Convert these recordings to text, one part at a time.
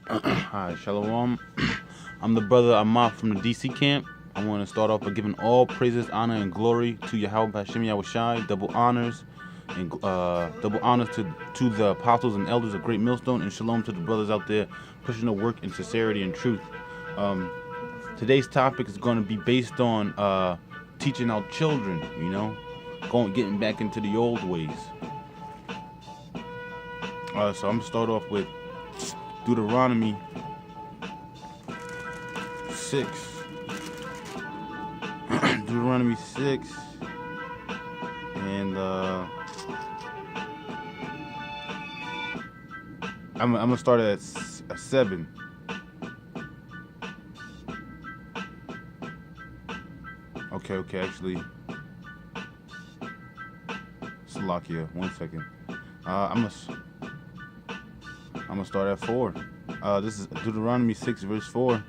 Hi, Shalom. I'm the brother Amar from the DC camp. I want to start off by giving all praises, honor, and glory to Yahweh Hashem Yahushai. Double honors and double honors to the apostles and elders of Great Millstone, and shalom to the brothers out there pushing the work in sincerity and truth. Today's topic is going to be based on teaching our children. Getting back into the old ways. So I'm gonna start off with Deuteronomy 6. Deuteronomy 6, and I'm gonna start at 7. Okay, actually, Slovakia. 1 second. I'm gonna start at 4. This is Deuteronomy 6, verse 4.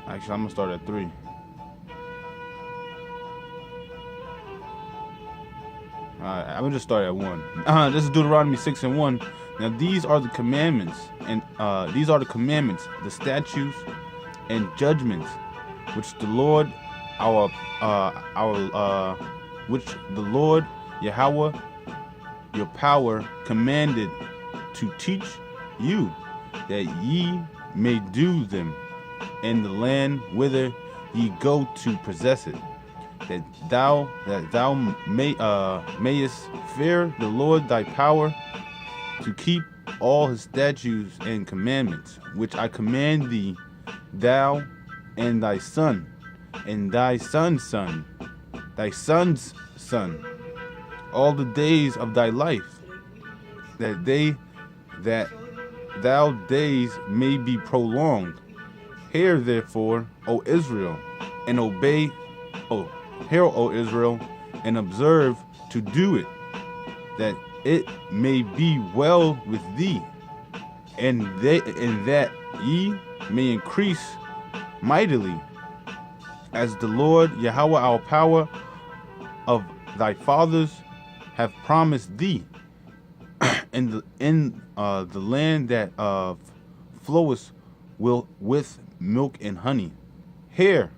Actually, I'm gonna start at 3. I'm gonna just start at 1. This is Deuteronomy 6 and 1. Now these are the commandments, the statutes and judgments, which the Lord which the Lord Yahweh, your power, commanded to teach you, that ye may do them in the land whither ye go to possess it, that thou mayest fear the Lord thy power, to keep all his statutes and commandments, which I command thee, thou and thy son, and thy son's son, thy son's son, all the days of thy life, that thou days may be prolonged. Hear therefore, O Israel, and hear, O Israel, and observe to do it, that it may be well with thee, and that ye may increase mightily, as the Lord Yahweh our power of thy fathers have promised thee, in the land that floweth with milk and honey. Hear,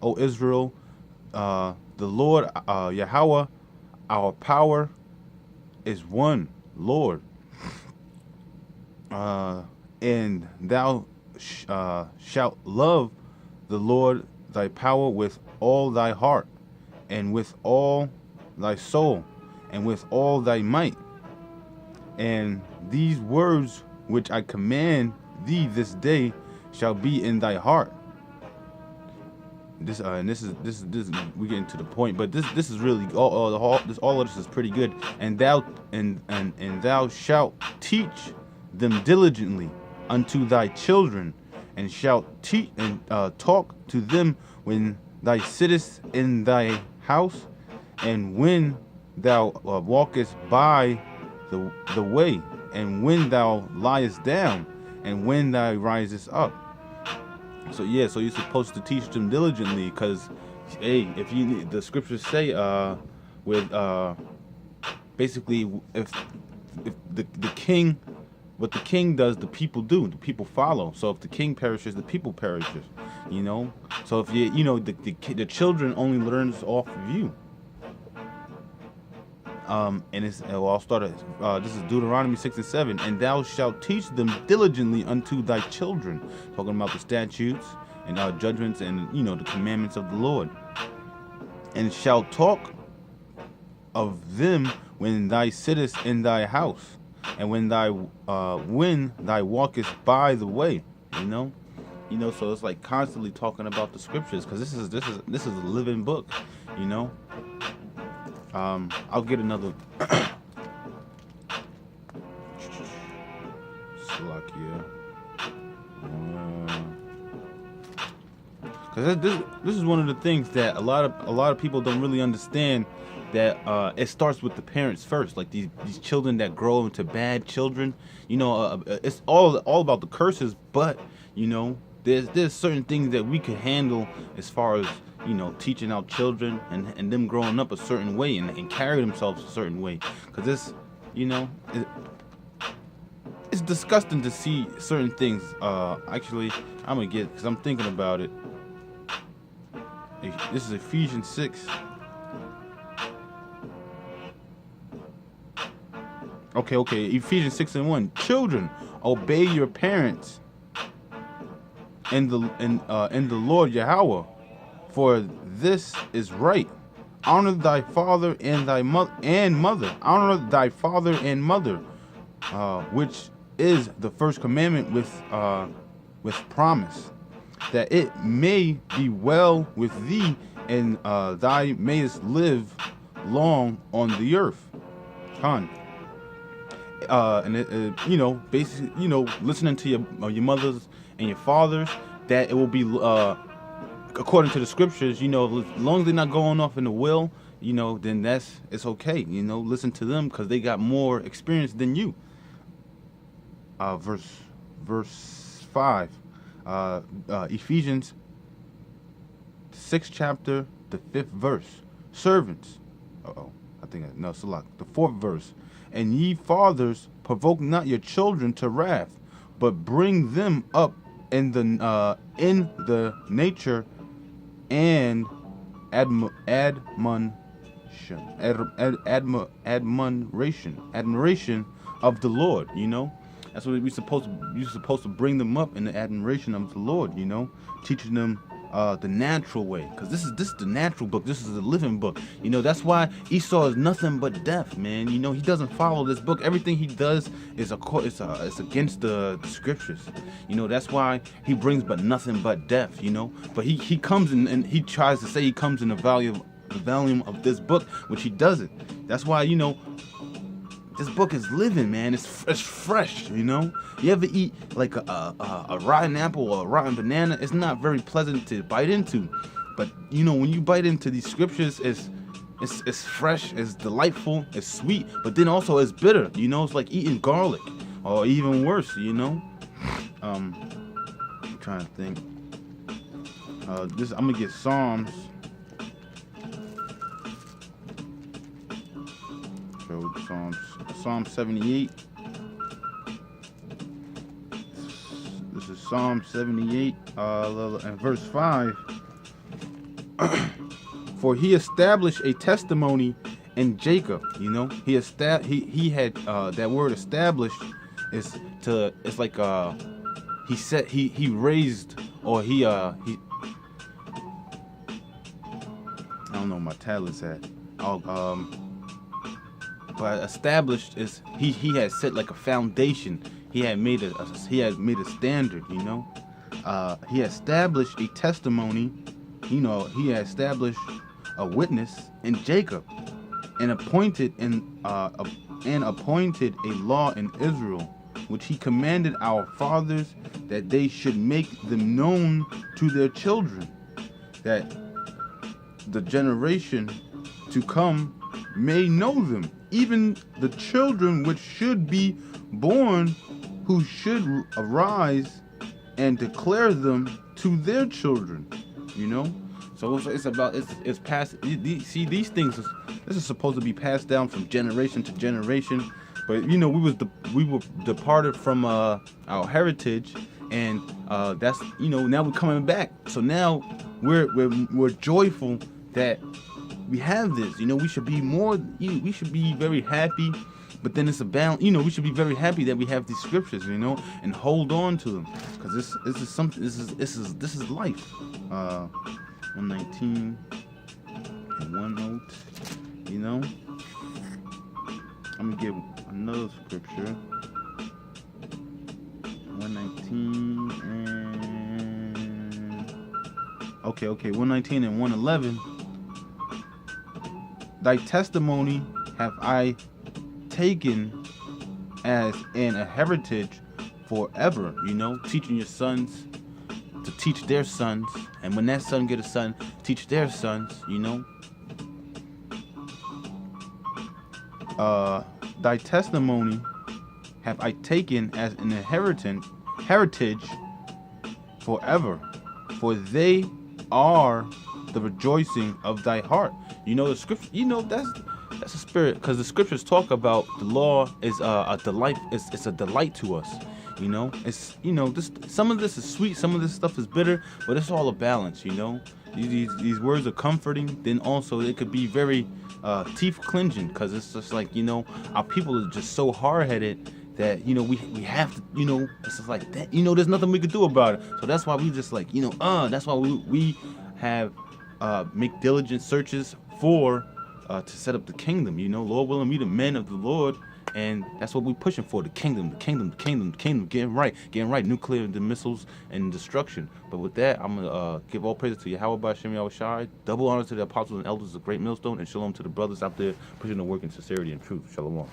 O Israel, the Lord Yahweh our power is one Lord, and thou shalt love the Lord thy power with all thy heart, and with all thy soul, and with all thy might. And these words which I command thee this day shall be in thy heart. This we get into the point, but this is really all of this is pretty good. And thou shalt teach them diligently unto thy children, and shalt teach and talk to them when thou sittest in thy house, and when thou walkest by the way, and when thou liest down, and when thou risest up. So you're supposed to teach them diligently, because if the scriptures say basically if the king, what the king does, the people do, the people follow. So if the king perishes, the people perishes. So if the children only learns off of you. I'll start at this is Deuteronomy 6 and 7. And thou shalt teach them diligently unto thy children, talking about the statutes and judgments and the commandments of the Lord, and shalt talk of them when thou sittest in thy house, and when thou walkest by the way. So it's like constantly talking about the scriptures, because this is a living book. I'll get another Slovakia, because this is one of the things that a lot of people don't really understand, that it starts with the parents first. Like these children that grow into bad children, it's all about the curses, but there's certain things that we can handle as far as teaching our children and them growing up a certain way and carry themselves a certain way. Because You know, it's disgusting to see certain things. Actually, I'm gonna get because I'm thinking about it. This is Ephesians 6. Okay. Ephesians 6:1. Children, obey your parents in the Lord Yahweh, for this is right. Honor thy father and thy mother. Honor thy father and mother, which is the first commandment with promise, that it may be well with thee, and thou mayest live long on the earth. Con. Basically, listening to your mothers and your fathers, that it will be according to the scriptures. As long as they're not going off in the will, then it's okay. Listen to them because they got more experience than you. Verse 5, Ephesians 6 chapter, the 5th verse. Servants. Salak, the 4th verse. And ye fathers, provoke not your children to wrath, but bring them up in the nature and admiration of the Lord. That's what you're supposed to bring them up in the admiration of the Lord. Teaching them the natural way, because this is the natural book. This is the living book. That's why Esau is nothing but death, man. He doesn't follow this book. Everything he does is it's against the scriptures. That's why he brings but nothing but death. But he comes in and he tries to say he comes in the volume of this book, which he doesn't. That's why this book is living, man. It's fresh, You ever eat like a rotten apple or a rotten banana? It's not very pleasant to bite into. But, when you bite into these scriptures, it's fresh, it's delightful, it's sweet, but then also it's bitter. It's like eating garlic or even worse, I'm trying to think. I'm going to get Psalms. Psalm 78. This is Psalm 78, and verse 5. For he established a testimony in Jacob. He had that word established it's like he said he raised, or he I don't know where my tablet's at. But established is he had set like a foundation. He had made a standard. He established a testimony. He had established a witness in Jacob, and appointed a law in Israel, which he commanded our fathers, that they should make them known to their children, that the generation to come may know them, even the children which should be born, who should arise and declare them to their children. So it's passed. See, these things, this is supposed to be passed down from generation to generation. But we were departed from our heritage, and that's now we're coming back. So now we're joyful that we have this. We should be we should be very happy, but then it's a balance. We should be very happy that we have these scriptures, and hold on to them, because this is something. This is life. 119 and 1 note. I'm gonna give another scripture. 119 and 119 and 111. Thy testimony have I taken as an heritage forever. Teaching your sons to teach their sons, and when that son get a son, teach their sons. Thy testimony have I taken as an heritage forever, for they are the rejoicing of thy heart. The scripture, That's a spirit, because the scriptures talk about the law is a delight. It's a delight to us. It's this. Some of this is sweet, some of this stuff is bitter, but it's all a balance. These words are comforting. Then also it could be very teeth cleansing, because it's just like our people are just so hard headed that we have to it's just like that. There's nothing we could do about it. So that's why we just like that's why we have make diligent searches for to set up the kingdom. Lord willing, we the men of the Lord, and that's what we're pushing for: the kingdom, getting right, nuclear the missiles and destruction. But with that, I'm gonna give all praises to Yahweh by Shem Yahushai, double honor to the apostles and elders of Great Millstone, and shalom to the brothers out there pushing the work in sincerity and truth. Shalom.